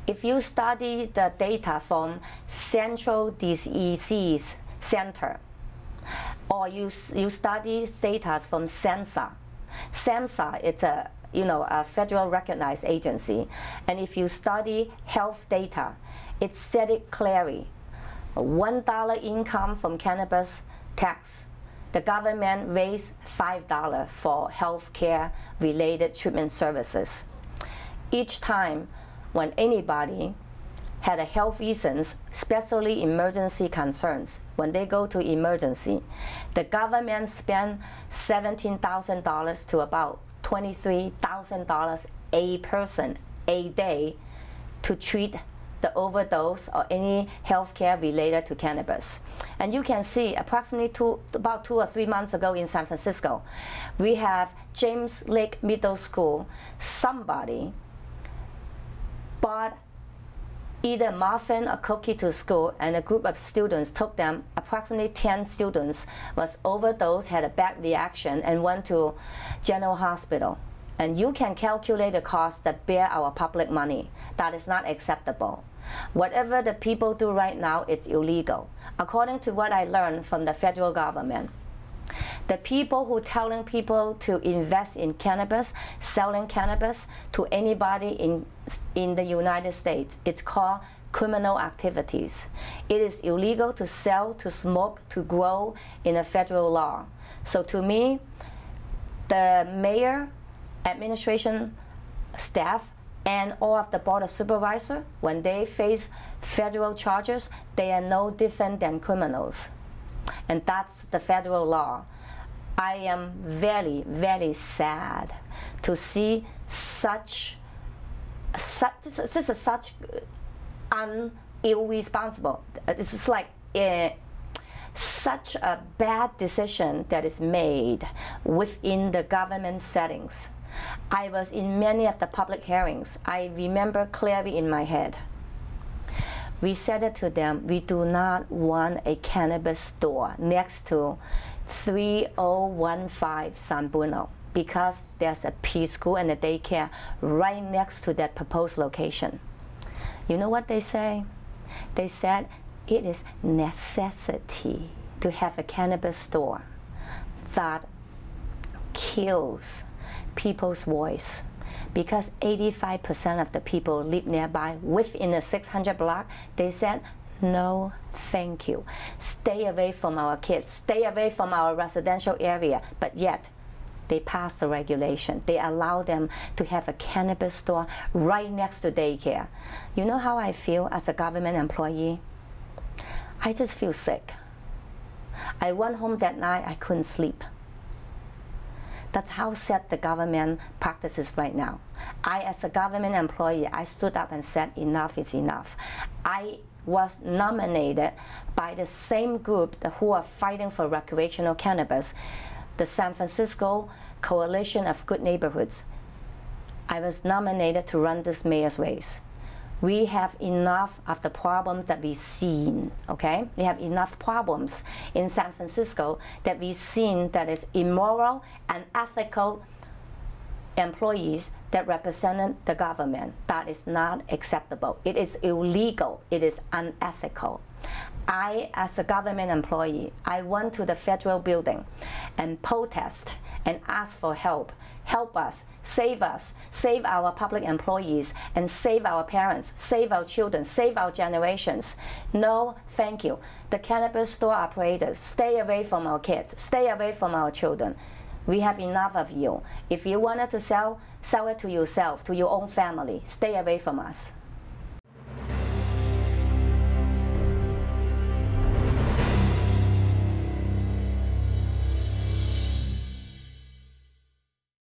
If you study the data from Central Disease Center, or you study data from SAMHSA. SAMHSA is a federal recognized agency, and if you study health data, it said it clearly. $1 income from cannabis tax, the government raised $5 for healthcare related treatment services. Each time when anybody had a health reasons, especially emergency concerns, when they go to emergency, the government spent $17,000 to about $23,000 a person a day to treat the overdose or any healthcare related to cannabis. And you can see approximately about 2 or 3 months ago in San Francisco, we have James Lake Middle School, somebody bought either muffin or cookie to school, and a group of students took them. Approximately 10 students was overdosed, had a bad reaction, and went to General Hospital. And you can calculate the cost that bear our public money. That is not acceptable. Whatever the people do right now, it's illegal. According to what I learned from the federal government, the people who telling people to invest in cannabis, selling cannabis to anybody in the United States, it's called criminal activities. It is illegal to sell, to smoke, to grow in a federal law. So to me, the mayor, administration staff, and all of the Board of Supervisors, when they face federal charges, they are no different than criminals. And that's the federal law. I am very, very sad to see such irresponsible. This is like such a bad decision that is made within the government settings. I was in many of the public hearings. I remember clearly in my head. We said it to them, we do not want a cannabis store next to 3015 San Bruno, because there's a preschool and a daycare right next to that proposed location. You know what they say? They said it is necessity to have a cannabis store that kills people's voice, because 85% of the people live nearby within a 600 block. They said, no, thank you. Stay away from our kids, stay away from our residential area. But yet, they passed the regulation. They allow them to have a cannabis store right next to daycare. You know how I feel as a government employee? I just feel sick. I went home that night, I couldn't sleep. That's how sad the government practices right now. I, as a government employee, I stood up and said, enough is enough. I was nominated by the same group who are fighting for recreational cannabis, the San Francisco Coalition of Good Neighborhoods. I was nominated to run this mayor's race. We have enough of the problems that we've seen, okay? We have enough problems in San Francisco that we've seen that is immoral and unethical employees that represented the government. That is not acceptable. It is illegal. It is unethical. I, as a government employee, I went to the federal building and protest and ask for help. Help us, save our public employees, and save our parents, save our children, save our generations. No, thank you. The cannabis store operators, stay away from our kids, stay away from our children. We have enough of you. If you wanted to sell it to yourself, to your own family. Stay away from us.